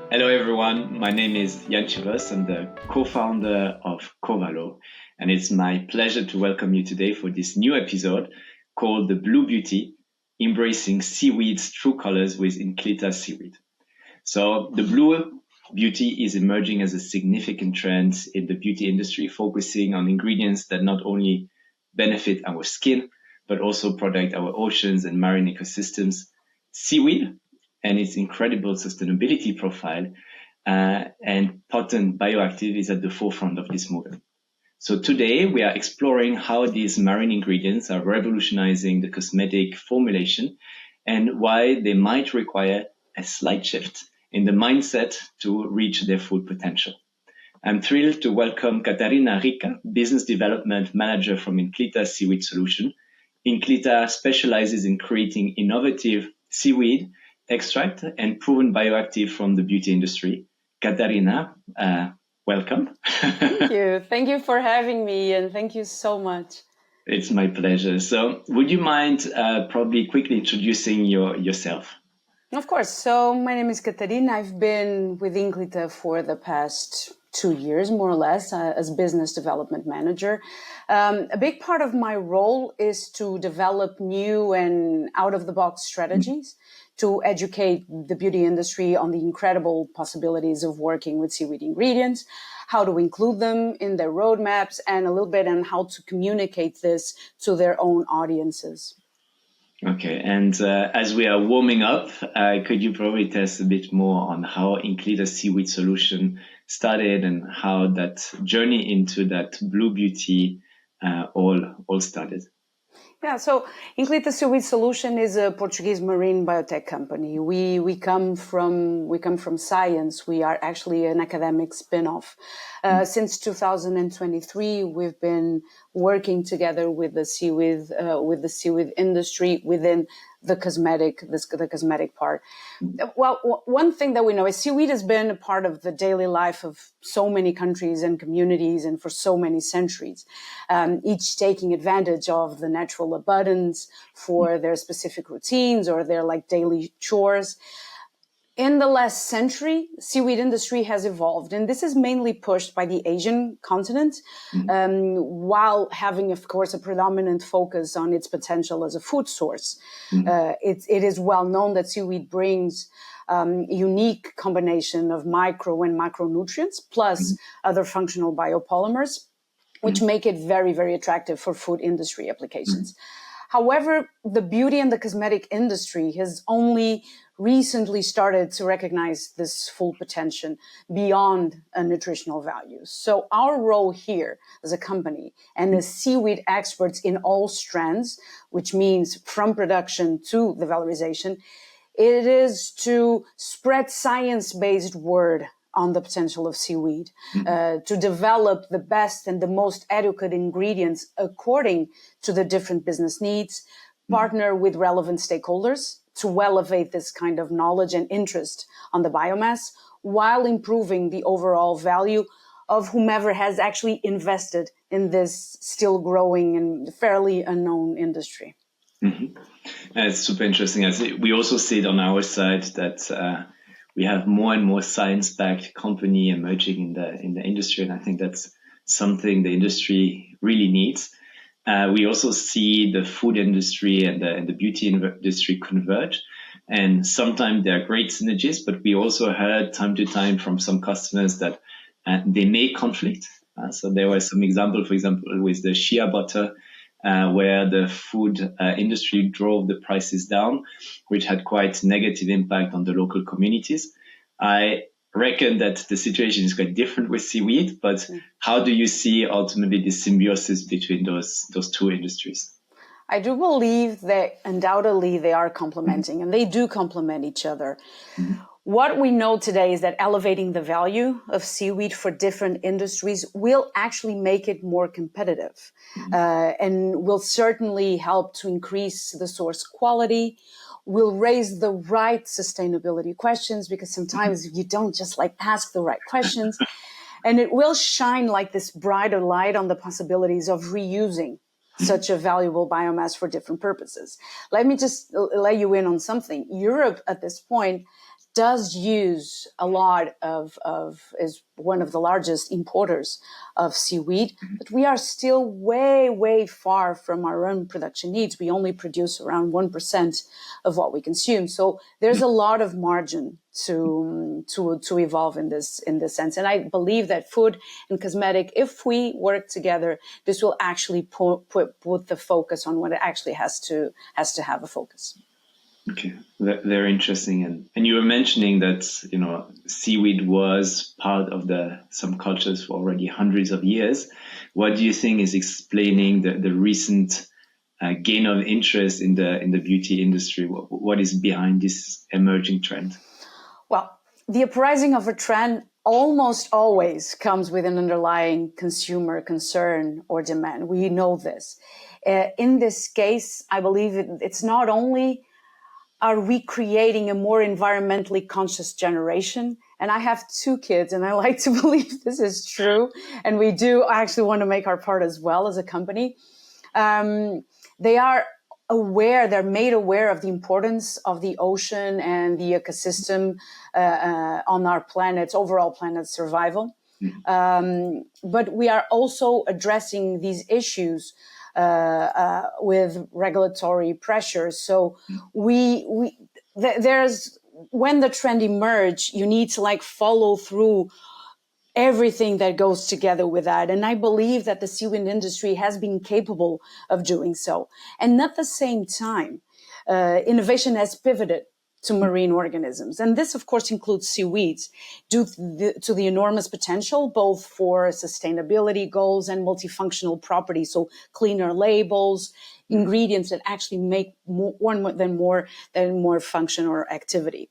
Hello everyone, my name is Yann Chilvers. I'm the co-founder of Covalo, and it's my pleasure to welcome you today for this new episode called The Blue Beauty, Embracing Seaweed's True Colors with Ínclita Seaweed. So the blue beauty is emerging as a significant trend in the beauty industry, focusing on ingredients that not only benefit our skin, but also protect our oceans and marine ecosystems. Seaweed and its incredible sustainability profile and potent bioactive is at the forefront of this movement. So today we are exploring how these marine ingredients are revolutionizing the cosmetic formulation and why they might require a slight shift in the mindset to reach their full potential. I'm thrilled to welcome Catarina Ricca, Business Development Manager from Ínclita Seaweed Solutions. Ínclita specializes in creating innovative seaweed extract and proven bioactive from the beauty industry. Catarina, welcome. Thank you. Thank you for having me, and thank you so much. It's my pleasure. So would you mind probably quickly introducing yourself? Of course. So my name is Catarina. I've been with Ínclita for the past 2 years, more or less, as business development manager. A big part of my role is to develop new and out-of-the-box strategies to educate the beauty industry on the incredible possibilities of working with seaweed ingredients, how to include them in their roadmaps, and a little bit on how to communicate this to their own audiences. Okay, and as we are warming up, could you probably tell us a bit more on how Ínclita Seaweed Solution started and how that journey into that blue beauty all started? Yeah, so Ínclita Seaweed Solution is a Portuguese marine biotech company. We come from science. We are actually an academic spin-off. Since 2023, we've been working together with the seaweed industry within the cosmetic part. Well, one thing that we know is seaweed has been a part of the daily life of so many countries and communities and for so many centuries, each taking advantage of the natural abundance for their specific routines or their daily chores. In the last century, seaweed industry has evolved, and this is mainly pushed by the Asian continent, while having, of course, a predominant focus on its potential as a food source. It is well known that seaweed brings unique combination of micro and macronutrients, plus other functional biopolymers, which make it very, very attractive for food industry applications. However, the beauty and the cosmetic industry has only recently started to recognize this full potential beyond a nutritional value. So our role here as a company and as seaweed experts in all strands, which means from production to the valorization, it is to spread science-based word on the potential of seaweed, to develop the best and the most adequate ingredients according to the different business needs, partner with relevant stakeholders to elevate this kind of knowledge and interest on the biomass while improving the overall value of whomever has actually invested in this still growing and fairly unknown industry. It's super interesting. We also see it on our side that we have more and more science-backed company emerging in the industry, and I think that's something the industry really needs. We also see the food industry and the beauty industry converge, and sometimes there are great synergies, but we also heard time to time from some customers that they may conflict. So there were some examples, for example, with the shea butter, where the food industry drove the prices down, which had quite negative impact on the local communities. I reckon that the situation is quite different with seaweed, but how do you see ultimately the symbiosis between those two industries? I do believe that undoubtedly they are complementing, and they do complement each other. What we know today is that elevating the value of seaweed for different industries will actually make it more competitive, and will certainly help to increase the source quality, will raise the right sustainability questions, because sometimes you don't just ask the right questions, and it will shine like this brighter light on the possibilities of reusing such a valuable biomass for different purposes. Let me just let you in on something. Europe at this point does use a lot is one of the largest importers of seaweed, but we are still way, way far from our own production needs. We only produce around 1% of what we consume. So there's a lot of margin to evolve in this sense. And I believe that food and cosmetic, if we work together, this will actually put the focus on what it actually has to have a focus. Okay, very interesting. And you were mentioning that, seaweed was part of some cultures for already hundreds of years. What do you think is explaining the recent gain of interest in the beauty industry? What is behind this emerging trend? Well, the uprising of a trend almost always comes with an underlying consumer concern or demand. We know this. In this case, I believe it's not only are we creating a more environmentally conscious generation? And I have 2 kids, and I like to believe this is true. And we do actually want to make our part as well as a company. They are aware, they're made aware of the importance of the ocean and the ecosystem on our planet's overall planet survival. But we are also addressing these issues with regulatory pressures. So there's when the trend emerged, you need to follow through everything that goes together with that. And I believe that the seaweed industry has been capable of doing so. And at the same time, innovation has pivoted to marine organisms. And this, of course, includes seaweeds due to the enormous potential, both for sustainability goals and multifunctional properties. So cleaner labels, ingredients that actually make more function or activity.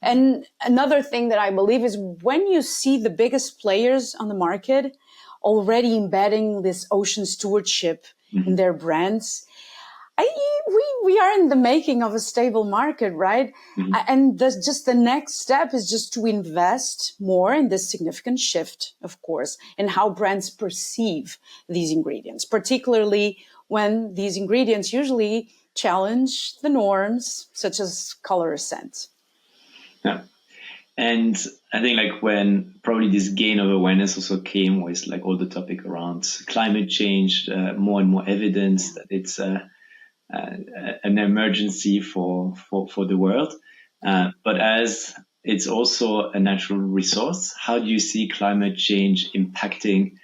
And another thing that I believe is when you see the biggest players on the market already embedding this ocean stewardship in their brands, we are in the making of a stable market, right? And just the next step is just to invest more in this significant shift, of course, in how brands perceive these ingredients, particularly when these ingredients usually challenge the norms, such as color or scent. Yeah. And I think when probably this gain of awareness also came with all the topic around climate change, more and more evidence that it's an emergency for the world. But as it's also a natural resource, how do you see climate change impacting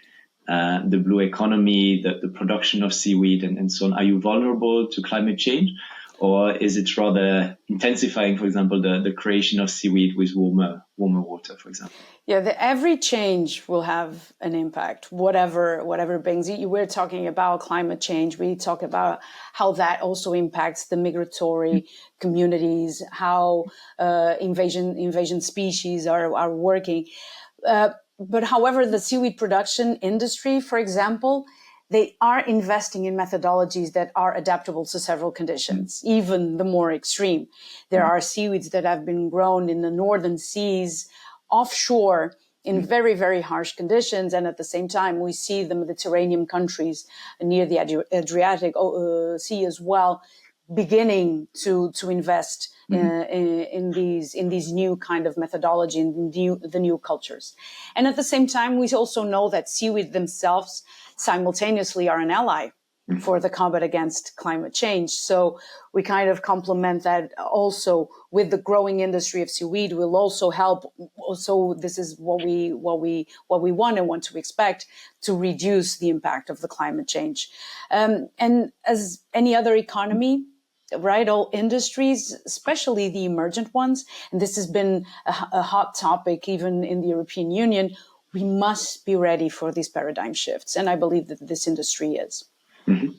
the blue economy, the production of seaweed and so on? Are you vulnerable to climate change? Or is it rather intensifying, for example, the creation of seaweed with warmer water, for example? Yeah, every change will have an impact, whatever brings it. We're talking about climate change. We talk about how that also impacts the migratory communities, how invasion species are working. But however, the seaweed production industry, for example, they are investing in methodologies that are adaptable to several conditions, even the more extreme. There are seaweeds that have been grown in the northern seas, offshore, in very, very harsh conditions. And at the same time, we see the Mediterranean countries near the Adriatic Sea as well, beginning to invest in these new kind of methodology and the new cultures. And at the same time, we also know that seaweed themselves simultaneously are an ally for the combat against climate change. So we kind of complement that also with the growing industry of seaweed will also help. Also, this is what we want and want to expect to reduce the impact of the climate change. And as any other economy, right, all industries, especially the emergent ones, and this has been a hot topic even in the European Union, we must be ready for these paradigm shifts. And I believe that this industry is. Mm-hmm.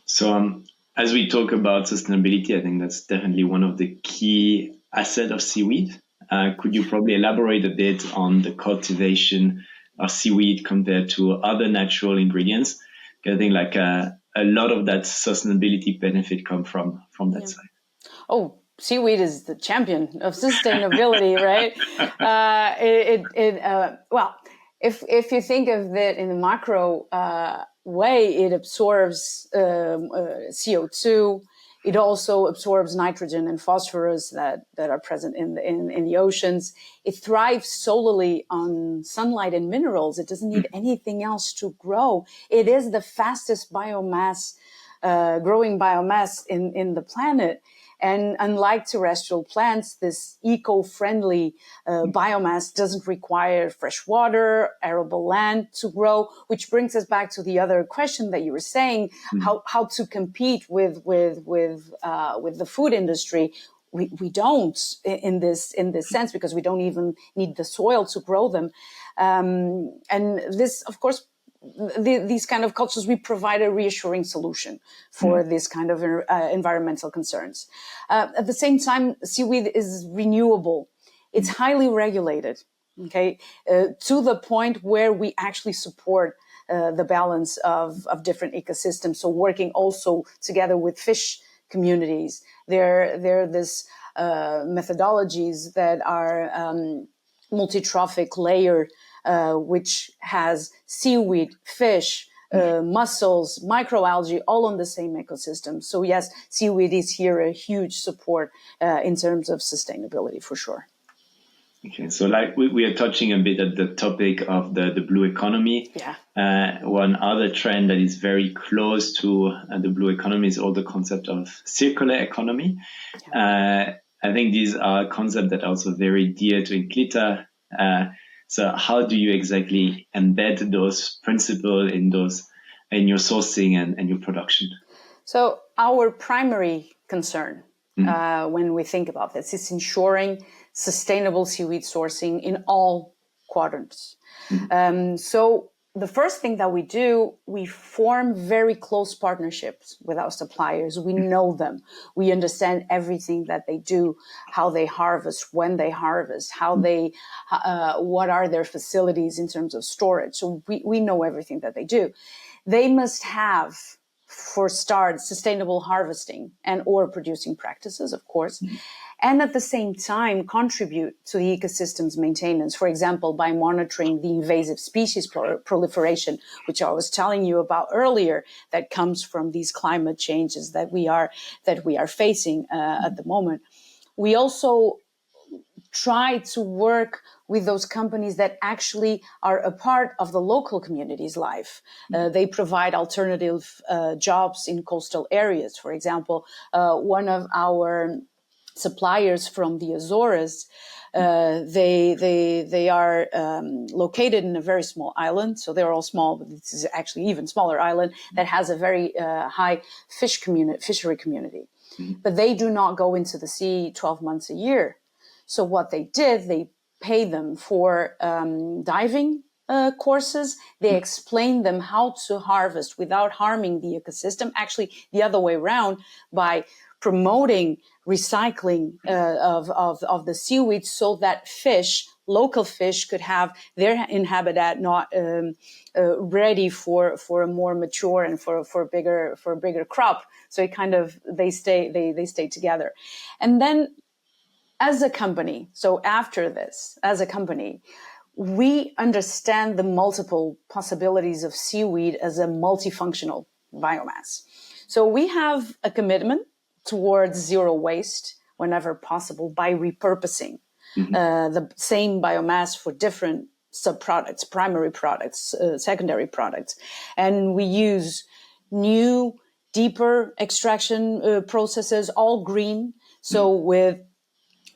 So as we talk about sustainability, I think that's definitely one of the key assets of seaweed. Could you probably elaborate a bit on the cultivation of seaweed compared to other natural ingredients? I think a lot of that sustainability benefit come from that side. Oh, seaweed is the champion of sustainability, right? Well, if you think of it in a macro way, it absorbs CO2. It also absorbs nitrogen and phosphorus that are present in the oceans. It thrives solely on sunlight and minerals. It doesn't need anything else to grow. It is the fastest biomass, growing biomass in the planet. And unlike terrestrial plants, this eco-friendly biomass doesn't require fresh water, arable land to grow, which brings us back to the other question that you were saying, how to compete with the food industry. We don't in this sense, because we don't even need the soil to grow them. And this, of course, these kind of cultures, we provide a reassuring solution for this kind of environmental concerns. At the same time, seaweed is renewable. It's highly regulated, okay, to the point where we actually support the balance of different ecosystems. So working also together with fish communities, there are this methodologies that are multi-trophic layer, which has seaweed, fish, mussels, microalgae, all on the same ecosystem. So yes, seaweed is here a huge support in terms of sustainability, for sure. Okay, so like we are touching a bit at the topic of the blue economy. Yeah. One other trend that is very close to the blue economy is all the concept of circular economy. Yeah. I think these are concepts that are also very dear to Ínclita. So how do you exactly embed those principles in your sourcing and your production? So our primary concern when we think about this is ensuring sustainable seaweed sourcing in all quadrants. So the first thing that we do, we form very close partnerships with our suppliers. We know them. We understand everything that they do, how they harvest, when they harvest, how they, what are their facilities in terms of storage. So we know everything that they do. They must have, for start, sustainable harvesting and or producing practices, of course, and at the same time contribute to the ecosystem's maintenance, for example, by monitoring the invasive species proliferation, which I was telling you about earlier, that comes from these climate changes that we are facing at the moment. We also try to work with those companies that actually are a part of the local community's life. They provide alternative jobs in coastal areas. For example, one of our suppliers from the Azores, they are located in a very small island. So they're all small, but this is actually even smaller island that has a very high fishery community. But they do not go into the sea 12 months a year. So what they did, they paid them for diving courses. They explained them how to harvest without harming the ecosystem. Actually, the other way around, by promoting recycling of the seaweed, so that local fish, could have their habitat not ready for a more mature and for a bigger crop. So it kind of they stay together, and then. As a company, so after this, as a company, we understand the multiple possibilities of seaweed as a multifunctional biomass. So we have a commitment towards zero waste whenever possible by repurposing the same biomass for different subproducts, primary products, secondary products. And we use new, deeper extraction processes, all green. So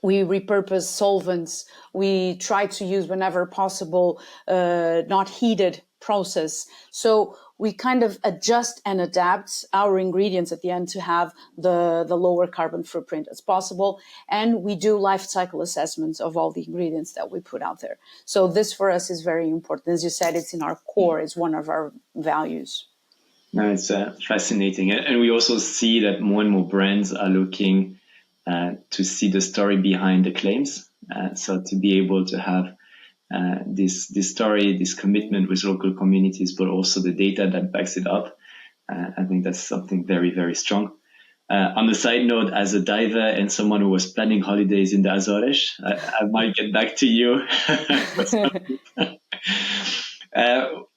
we repurpose solvents. We try to use, whenever possible, not heated process. So we kind of adjust and adapt our ingredients at the end to have the lower carbon footprint as possible. And we do life cycle assessments of all the ingredients that we put out there. So this for us is very important. As you said, it's in our core. It's one of our values. No, it's fascinating. And we also see that more and more brands are looking to see the story behind the claims. So to be able to have this story, this commitment with local communities, but also the data that backs it up. I think that's something very, very strong. On the side note, as a diver and someone who was planning holidays in the Azores, I might get back to you.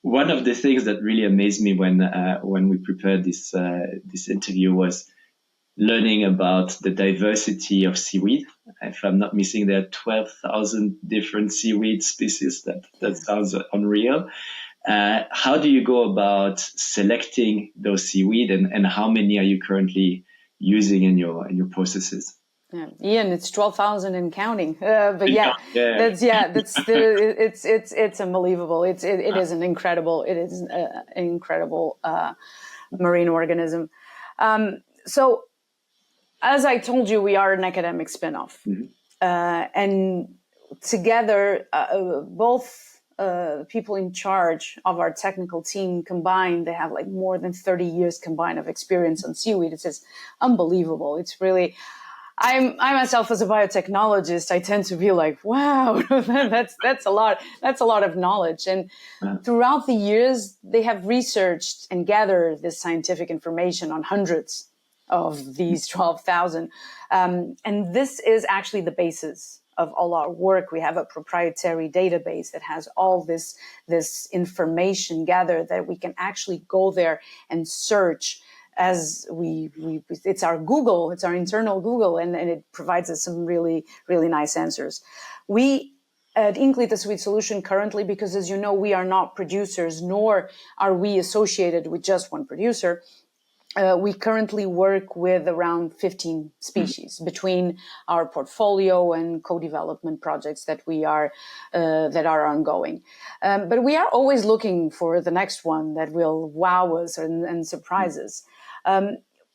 One of the things that really amazed me when we prepared this interview was learning about the diversity of seaweed. If I'm not missing, there are 12,000 different seaweed species. That sounds unreal. How do you go about selecting those seaweed, and how many are you currently using in your processes? Yeah. Ian, it's 12,000 and counting. But yeah, Yeah. it's unbelievable. It is an incredible, marine organism. So as I told you, we are an academic spinoff. And together, both people in charge of our technical team combined, they have like more than 30 years combined of experience on seaweed. It's just unbelievable. It's really, I myself as a biotechnologist, I tend to be like, wow, that's a lot. That's a lot of knowledge. And throughout the years, they have researched and gathered this scientific information on hundreds of these 12,000. And this is actually the basis of all our work. We have a proprietary database that has all this information gathered that we can actually go there and search as it's our Google, it's our internal Google, and it provides us some really, really nice answers. We at Ínclita Seaweed Solutions currently, because as you know, we are not producers, nor are we associated with just one producer. We currently work with around 15 species between our portfolio and co-development projects that are ongoing. But we are always looking for the next one that will wow us and surprise us.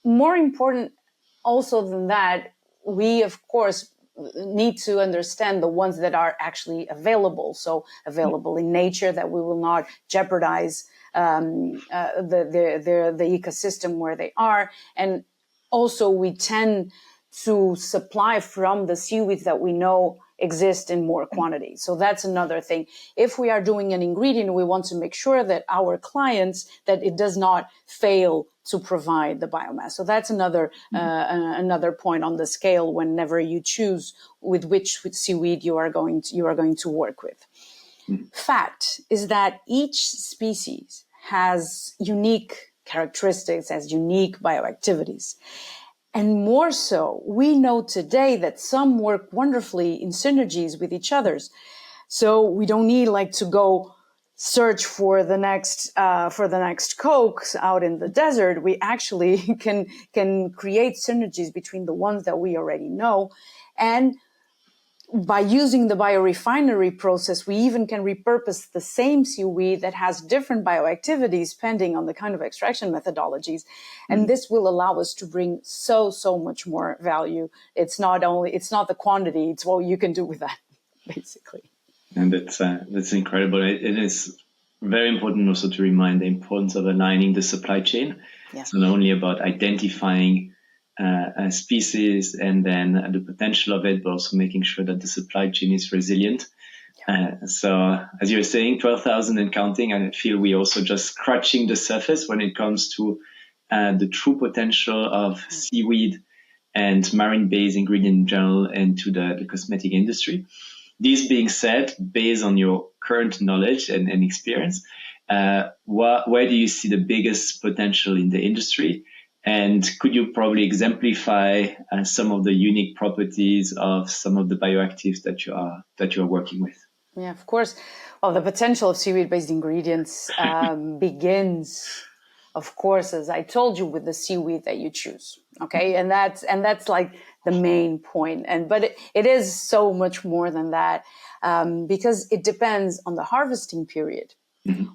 More important also than that, we of course need to understand the ones that are actually available. So available in nature, that we will not jeopardize the ecosystem where they are. And also we tend to supply from the seaweeds that we know exist in more quantity. So that's another thing. If we are doing an ingredient, we want to make sure that our clients, that it does not fail to provide the biomass. So that's another point on the scale whenever you choose with which seaweed you are going to work with. Fact is that each species has unique characteristics, has unique bioactivities. And more so, we know today that some work wonderfully in synergies with each others. So we don't need to go search for the next Coke out in the desert. We actually can create synergies between the ones that we already know. And by using the biorefinery process, we even can repurpose the same seaweed that has different bioactivities depending on the kind of extraction methodologies. And this will allow us to bring so much more value. It's not the quantity, it's what you can do with that, basically. And that's incredible. It is very important also to remind the importance of aligning the supply chain. Yeah. So not only about identifying a species and then the potential of it, but also making sure that the supply chain is resilient. So as you were saying, 12,000 and counting, I feel we also just scratching the surface when it comes to the true potential of seaweed and marine-based ingredient in general into the cosmetic industry. This being said, based on your current knowledge and experience, where do you see the biggest potential in the industry? And could you probably exemplify some of the unique properties of some of the bioactives that you are working with? Yeah, of course. Well, the potential of seaweed-based ingredients begins, of course, as I told you, with the seaweed that you choose. Okay, and that's like the main point. But it is so much more than that, because it depends on the harvesting period,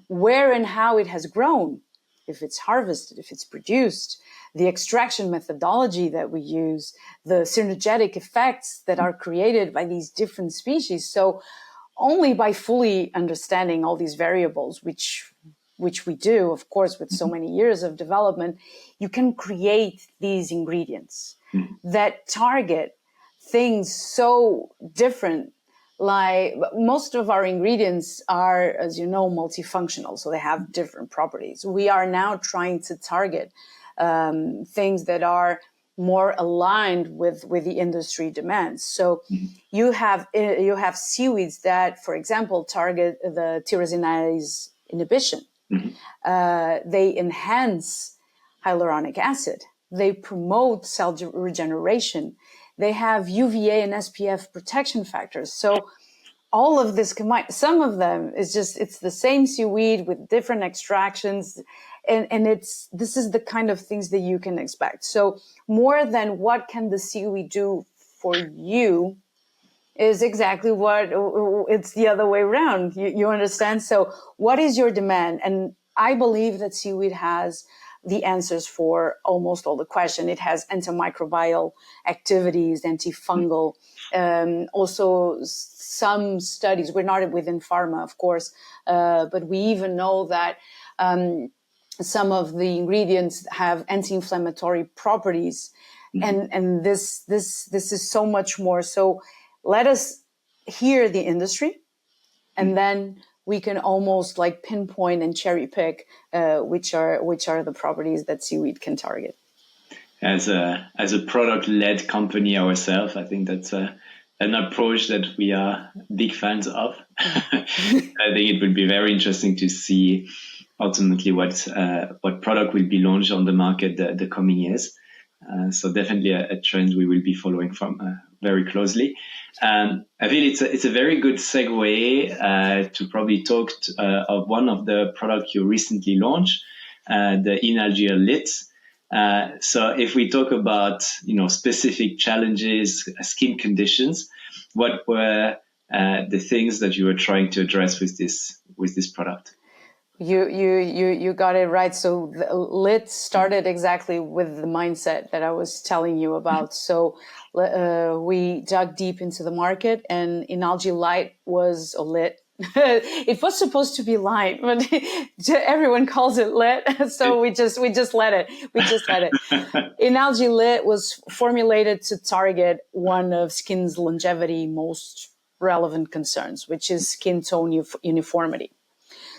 where and how it has grown, if it's harvested, if it's produced, the extraction methodology that we use, the synergetic effects that are created by these different species. So only by fully understanding all these variables, which we do, of course, with so many years of development, you can create these ingredients that target things so different. Like most of our ingredients are, as you know, multifunctional, so they have different properties. We are now trying to target things that are more aligned with the industry demands. So you have seaweeds that, for example, target the tyrosinase inhibition. They enhance hyaluronic acid. they promote cell regeneration. They have UVA and SPF protection factors. So all of this combined, some of them is just, it's the same seaweed with different extractions. And this is the kind of things that you can expect. So more than what can the seaweed do for you is exactly what it's the other way around. You understand? So what is your demand? And I believe that seaweed has the answers for almost all the question. It has antimicrobial activities, antifungal, also some studies. We're not within pharma, of course, but we even know that some of the ingredients have anti-inflammatory properties, and this is so much more. So let us hear the industry, and then we can almost like pinpoint and cherry pick which are the properties that seaweed can target. As a product-led company ourselves, I think that's an approach that we are big fans of. I think it would be very interesting to see ultimately what product will be launched on the market the coming years. So definitely a trend we will be following from very closely. I feel it's a very good segue to probably talk of one of the products you recently launched, the Inalgea Lit. So if we talk about specific challenges, skin conditions, what were the things that you were trying to address with this product? You got it right. So the Lit started exactly with the mindset that I was telling you about. So we dug deep into the market, and Inalgea Light was a Lit. It was supposed to be light, but everyone calls it Lit. So we just let it. Inalgea Lit was formulated to target one of skin's longevity most relevant concerns, which is skin tone uniformity.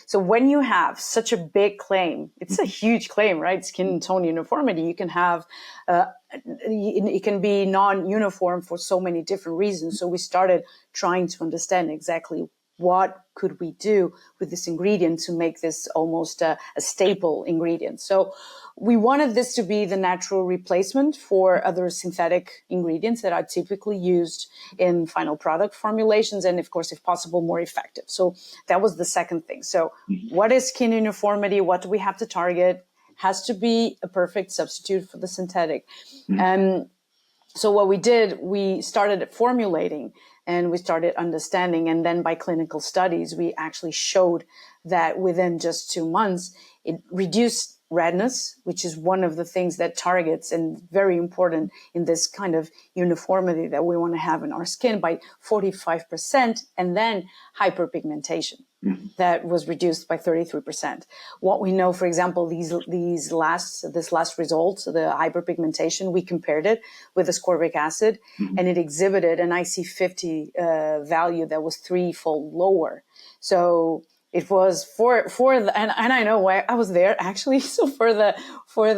So when you have such a big claim, it's a huge claim, right? Skin tone uniformity. You can have, it can be non-uniform for so many different reasons. So we started trying to understand exactly what could we do with this ingredient to make this almost a staple ingredient. So we wanted this to be the natural replacement for other synthetic ingredients that are typically used in final product formulations, and of course, if possible, more effective. So that was the second thing. So what is skin uniformity? What do we have to target? Has to be a perfect substitute for the synthetic. So what we did, we started formulating and we started understanding. And then by clinical studies, we actually showed that within just 2 months, it reduced redness, which is one of the things that targets and very important in this kind of uniformity that we want to have in our skin, by 45%, and then hyperpigmentation that was reduced by 33%. What we know, for example, this last result, the hyperpigmentation, we compared it with ascorbic acid, and it exhibited an IC50 value that was 3-fold lower. So it was for the, and I know why I was there actually. So for the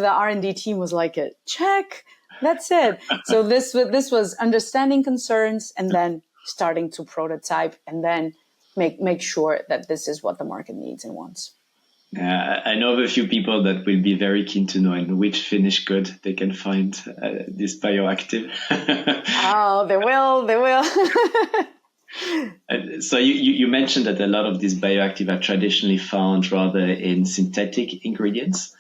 R&D team was like a check. That's it. So this was understanding concerns and then starting to prototype and then make sure that this is what the market needs and wants. I know of a few people that will be very keen to know in which finished good they can find this bioactive. Oh, they will. So you mentioned that a lot of these bioactive are traditionally found rather in synthetic ingredients.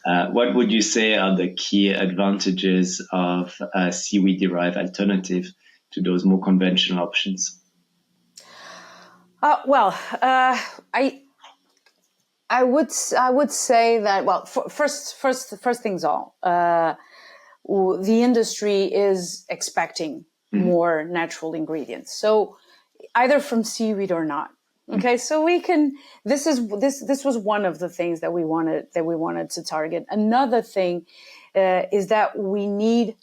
Yeah. What would you say are the key advantages of a seaweed-derived alternative to those more conventional options? I would say that, well, first things all, the industry is expecting more natural ingredients. So either from seaweed or not. Okay. So this was one of the things that we wanted to target. Another thing, is that we need,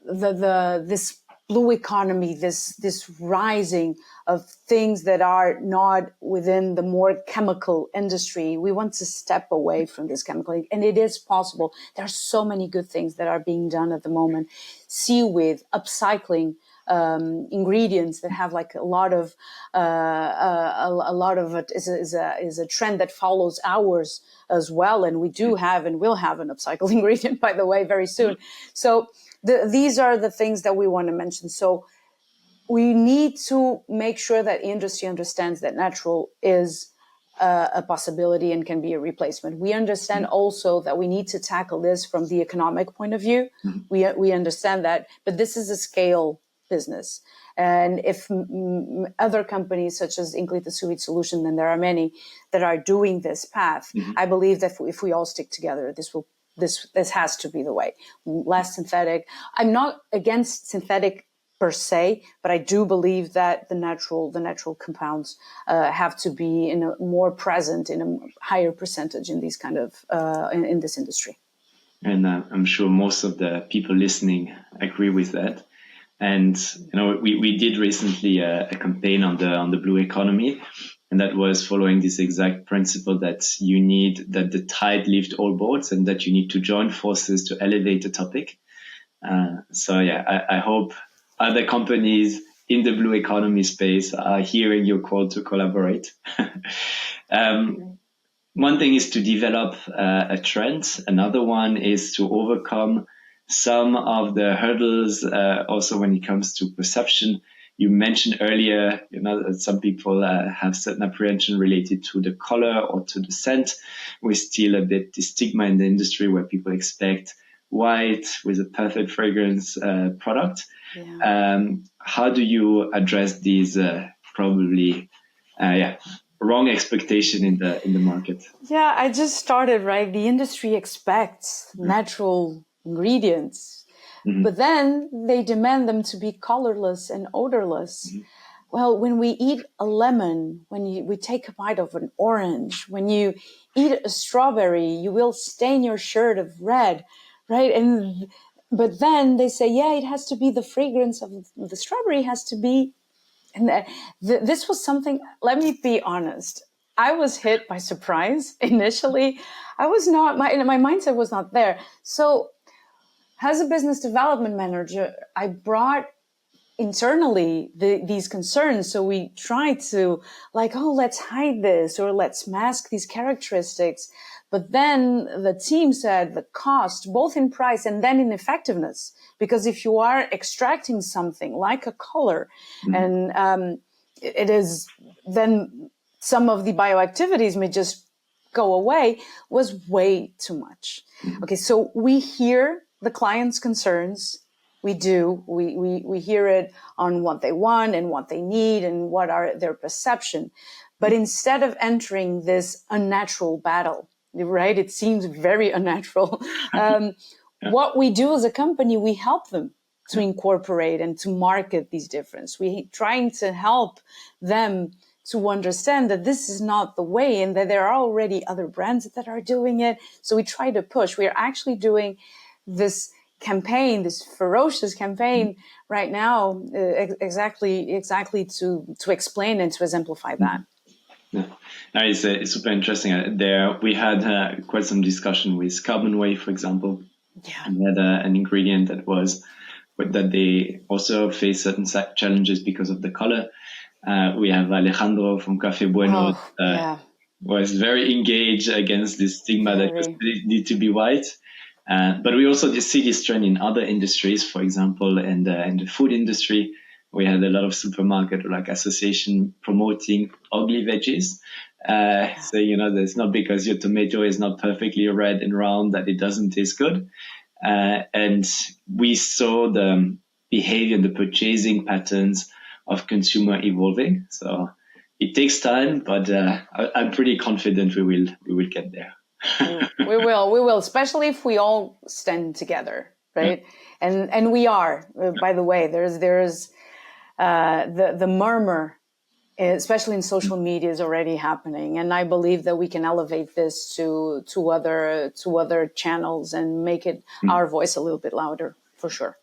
this blue economy, this rising of things that are not within the more chemical industry. We want to step away from this chemical, and it is possible. There are so many good things that are being done at the moment. Seaweed, upcycling, ingredients that have like a lot of it is a trend that follows ours as well. And we do have and will have an upcycled ingredient, by the way, very soon. So these are the things that we want to mention. So we need to make sure that industry understands that natural is a possibility and can be a replacement. We understand also that we need to tackle this from the economic point of view. We understand that, but this is a scale business. And if other companies such as Ínclita Seaweed Solutions, and there are many that are doing this path, I believe that if we all stick together, this has to be the way. Less synthetic. I'm not against synthetic per se, but I do believe that the natural compounds have to be more present in a higher percentage in these kind of in this industry. And I'm sure most of the people listening agree with that. And we did recently a campaign on the blue economy, and that was following this exact principle that you need that the tide lift all boats, and that you need to join forces to elevate the topic. So yeah, I hope other companies in the blue economy space are hearing your call to collaborate. One thing is to develop a trend. Another one is to overcome some of the hurdles, also when it comes to perception. You mentioned earlier, that some people have certain apprehension related to the color or to the scent. We're still a bit the stigma in the industry where people expect white with a perfect fragrance product. Yeah. How do you address these probably wrong expectation in the market? Yeah, I just started, right? The industry expects natural ingredients, but then they demand them to be colorless and odorless. Well, when we eat a lemon, when we take a bite of an orange, when you eat a strawberry, you will stain your shirt of red, right? But then they say, yeah, it has to be the fragrance of the strawberry has to be. And this was something, let me be honest, I was hit by surprise initially. I was not, my mindset was not there. So as a business development manager, I brought internally these concerns. So we tried to let's hide this or let's mask these characteristics. But then the team said the cost, both in price and then in effectiveness, because if you are extracting something like a color and it is, then some of the bioactivities may just go away, was way too much. Okay, so we hear the client's concerns. We do. We hear it on what they want and what they need and what are their perception. But instead of entering this unnatural battle, right? It seems very unnatural. What we do as a company, we help them to incorporate and to market these differences. We're trying to help them to understand that this is not the way and that there are already other brands that are doing it. So we try to push. We are actually doing this campaign, this ferocious campaign right now, exactly to explain and to exemplify that. Yeah. No, it's super interesting. There we had quite some discussion with Carbon Wave, for example. Yeah. And we had an ingredient that they also face certain challenges because of the color. We have Alejandro from Café Bueno was very engaged against this stigma that it need to be white. But we also see this trend in other industries, for example, in the food industry. We had a lot of supermarket association promoting ugly veggies. So, it's not because your tomato is not perfectly red and round that it doesn't taste good. And we saw the behavior, the purchasing patterns of consumer evolving. So it takes time, but I'm pretty confident we will get there. We will, especially if we all stand together, right? Yeah. And we are. By the way, there's the murmur, especially in social media, is already happening, and I believe that we can elevate this to other channels and make it our voice a little bit louder, for sure.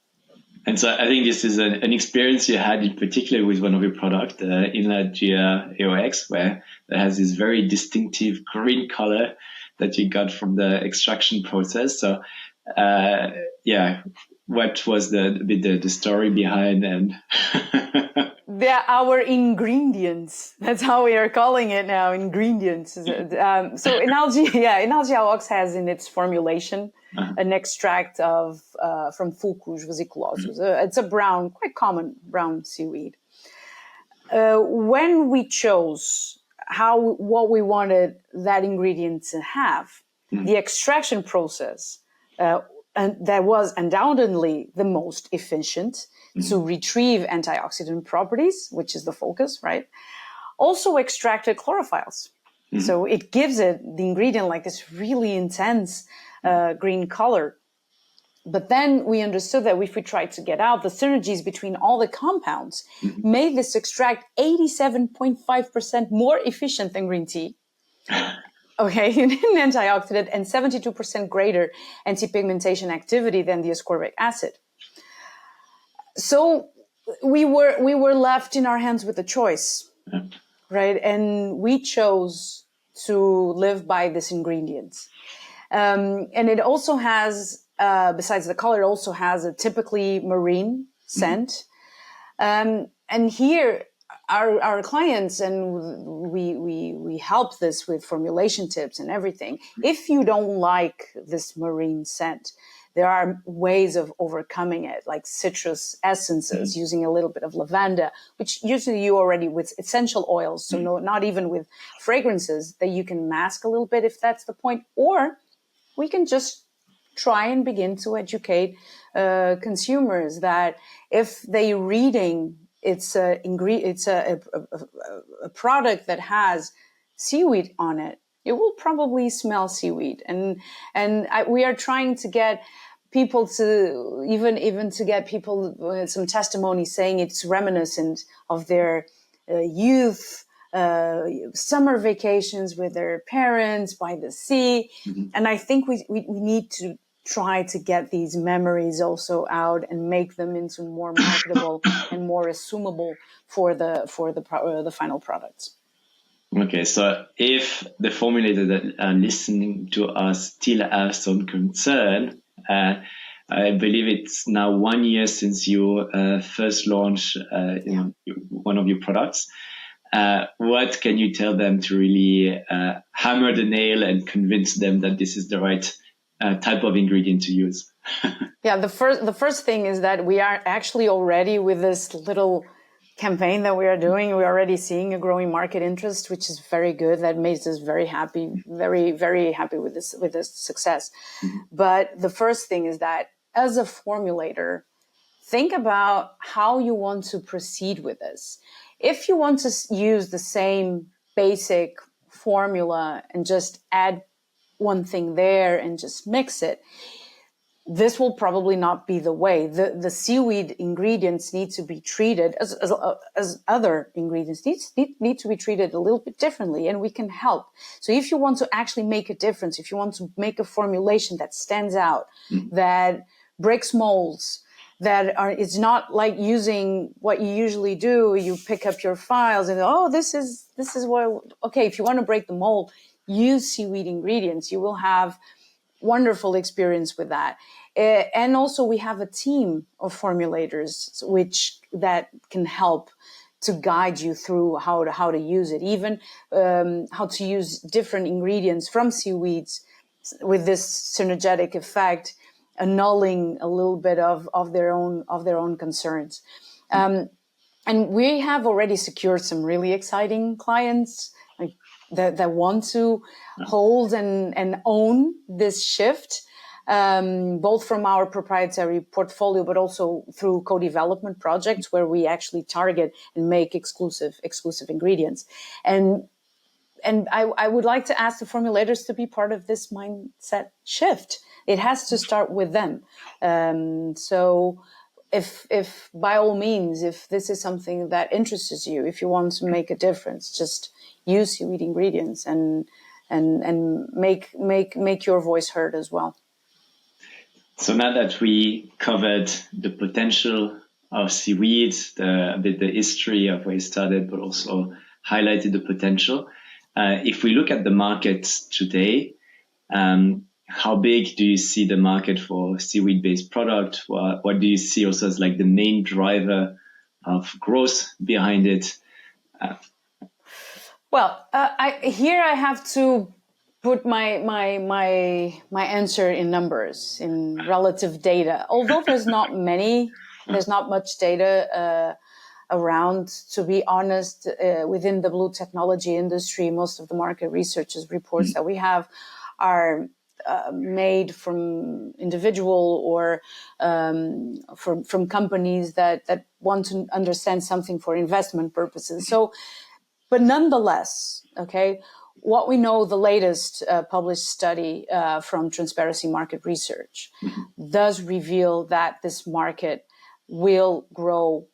And so I think this is an experience you had in particular with one of your products, Ínclita AOX, where it has this very distinctive green color that you got from the extraction process. So yeah, what was the story behind and They're our ingredients. That's how we are calling it now, ingredients. So in algae, in algae Alox has in its formulation an extract of from Fucus vesiculosus. It's a brown, quite common brown seaweed. When we chose what we wanted that ingredient to have, the extraction process, and that was undoubtedly the most efficient to retrieve antioxidant properties, which is the focus, right? Also extracted chlorophylls. So it gives it, the ingredient, like this really intense green color. But then we understood that if we tried to get out the synergies between all the compounds, made this extract 87.5% more efficient than green tea. Okay, in antioxidant, and 72% greater anti-pigmentation activity than the ascorbic acid. So we were left in our hands with a choice, right? And we chose to live by this ingredient. And it also has, besides the color, it also has a typically marine scent. And here, our clients, and we help this with formulation tips and everything. If you don't like this marine scent, there are ways of overcoming it, like citrus essences, using a little bit of lavender, which usually you already with essential oils, so not even with fragrances, that you can mask a little bit if that's the point. Or we can just try and begin to educate consumers that if they're reading it's a product that has seaweed on it, it will probably smell seaweed. And we are trying to get people to even to get people with some testimony saying it's reminiscent of their youth, summer vacations with their parents by the sea. And I think we need to try to get these memories also out and make them into more marketable and more assumable for the final products. Okay, so if the formulators that are listening to us still have some concern, I believe it's now 1 year since you first launched one of your products. What can you tell them to really hammer the nail and convince them that this is the right type of ingredient to use? Yeah, the first thing is that we are actually already with this little campaign that we are doing, we're already seeing a growing market interest, which is very good. That makes us very happy, very, very happy with this success. But the first thing is that as a formulator, think about how you want to proceed with this. If you want to use the same basic formula and just add one thing there and just mix it, this will probably not be the way. The seaweed ingredients need to be treated as other ingredients need to be treated a little bit differently, and we can help. So if you want to actually make a difference, if you want to make a formulation that stands out, that breaks molds, it's not like using what you usually do. You pick up your files and this is what. Okay, if you want to break the mold, use seaweed ingredients. You will have wonderful experience with that. And also we have a team of formulators that can help to guide you through how to use it, even how to use different ingredients from seaweeds with this synergetic effect, annulling a little bit of their own concerns. And we have already secured some really exciting clients that want to hold and own this shift, both from our proprietary portfolio, but also through co-development projects where we actually target and make exclusive ingredients. And I would like to ask the formulators to be part of this mindset shift. It has to start with them. So if by all means, if this is something that interests you, if you want to make a difference, just use seaweed ingredients and make your voice heard as well. So now that we covered the potential of seaweed, the history of where it started, but also highlighted the potential, if we look at the market today, how big do you see the market for seaweed-based product? What do you see also as like the main driver of growth behind it? I have to put my answer in numbers, in relative data. Although there's not much data around, to be honest, within the blue technology industry. Most of the market researchers reports that we have are made from individual or from companies that want to understand something for investment purposes. So, but nonetheless, okay, what we know, the latest published study from Transparency Market Research does reveal that this market will grow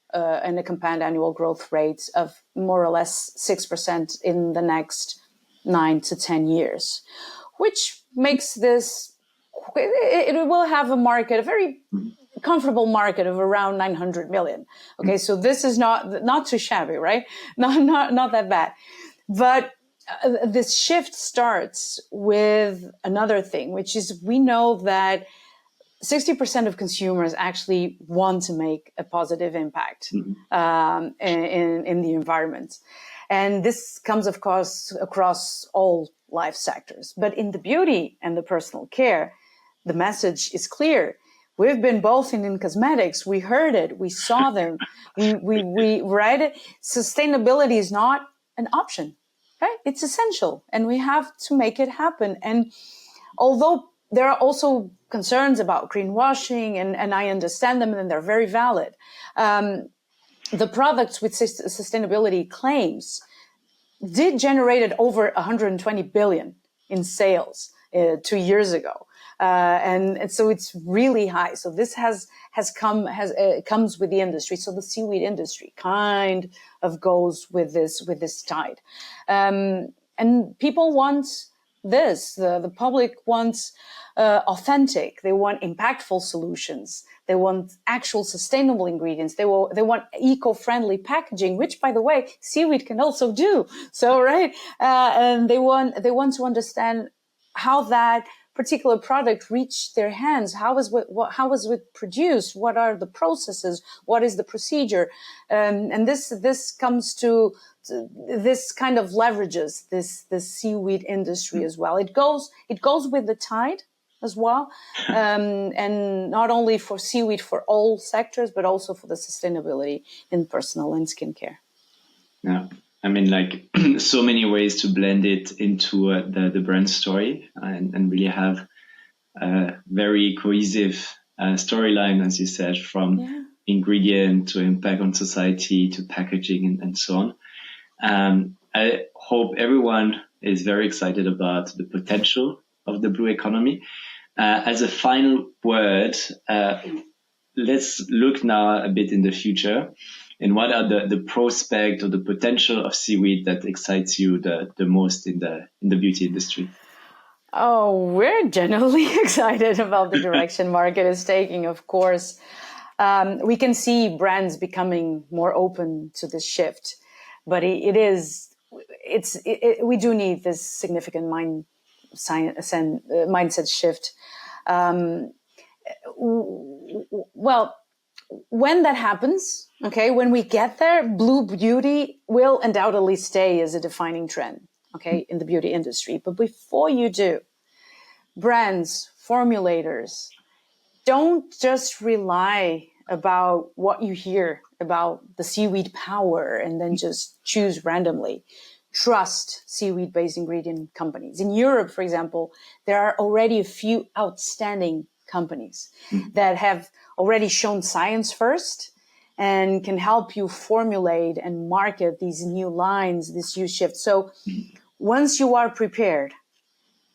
in a compound annual growth rate of more or less 6% in the next 9 to 10 years, which makes this, it will have a market, a very comfortable market of around 900 million. Okay, so this is not too shabby, right? Not that bad. But this shift starts with another thing, which is we know that 60% of consumers actually want to make a positive impact in the environment. And this comes, of course, across all life sectors. But in the beauty and the personal care, the message is clear. We've been both in cosmetics. We heard it. We saw them. We read it. Sustainability is not an option, right? It's essential, and we have to make it happen. And although there are also concerns about greenwashing, and I understand them, and they're very valid. The products with sustainability claims did generate over 120 billion in sales 2 years ago. And so it's really high. So this comes with the industry. So the seaweed industry kind of goes with this tide. And people want this. The public wants authentic. They want impactful solutions. They want actual sustainable ingredients. They want eco-friendly packaging, which, by the way, seaweed can also do. So, right, and they want to understand how that particular product reached their hands. How was it produced? What are the processes? What is the procedure? And this comes to this kind of leverages the seaweed industry as well. It goes with the tide as well, and not only for seaweed for all sectors, but also for the sustainability in personal and skincare. Yeah, I mean, like so many ways to blend it into the brand story and really have a very cohesive storyline, as you said, from ingredient to impact on society to packaging and so on. I hope everyone is very excited about the potential of the blue economy. As a final word, let's look now a bit in the future. And what are the prospect or the potential of seaweed that excites you the most in the beauty industry? Oh, we're generally excited about the direction market is taking, of course. We can see brands becoming more open to this shift, but we do need this significant mindset shift. Well, when that happens, okay, when we get there, blue beauty will undoubtedly stay as a defining trend, okay, in the beauty industry. But before you do, brands, formulators, don't just rely about what you hear about the seaweed power and then just choose randomly. Trust seaweed-based ingredient companies. In Europe, for example, there are already a few outstanding companies that have already shown science first and can help you formulate and market these new lines, this new shift. So once you are prepared,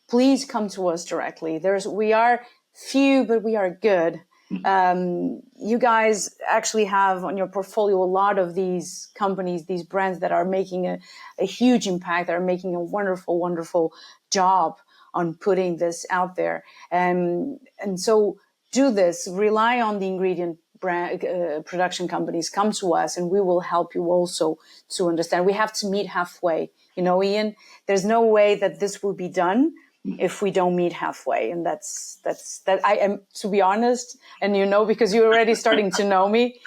please come to us directly. We are few, but we are good. You guys actually have on your portfolio a lot of these companies, these brands that are making a huge impact, that are making a wonderful, wonderful job on putting this out there. And so do this, rely on the ingredient brand production companies, come to us and we will help you also to understand. We have to meet halfway. You know, Ian, there's no way that this will be done if we don't meet halfway. And that's that. I am, to be honest, and because you're already starting to know me,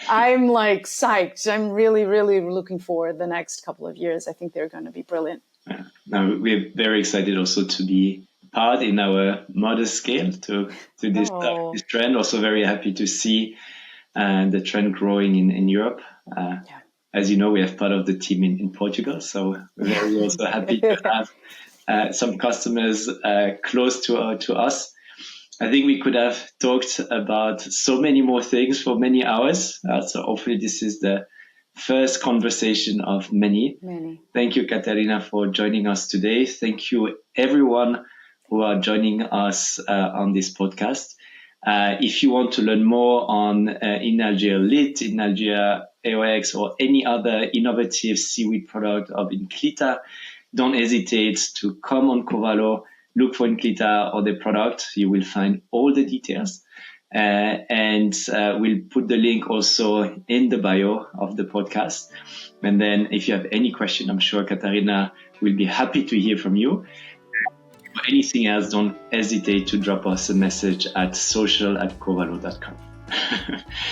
I'm like psyched. I'm really, really looking forward the next couple of years. I think they're going to be brilliant. Now we're very excited also to be part in our modest scale to this this trend. Also very happy to see the trend growing in Europe. As you know, we have part of the team in Portugal, so we're very also happy to have some customers close to us. I think we could have talked about so many more things for many hours. So hopefully this is the first conversation of many. Thank you, Catarina, for joining us today. Thank you, everyone who are joining us on this podcast. If you want to learn more on Inalgea Lit, Inalgea AOX, or any other innovative seaweed product of Ínclita, don't hesitate to come on Covalo, look for Ínclita or the product. You will find all the details. And we'll put the link also in the bio of the podcast. And then if you have any question, I'm sure Catarina will be happy to hear from you. For anything else, don't hesitate to drop us a message at social@covalo.com.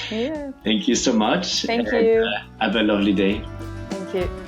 Yeah. Thank you so much. Thank you. Have a lovely day. Thank you.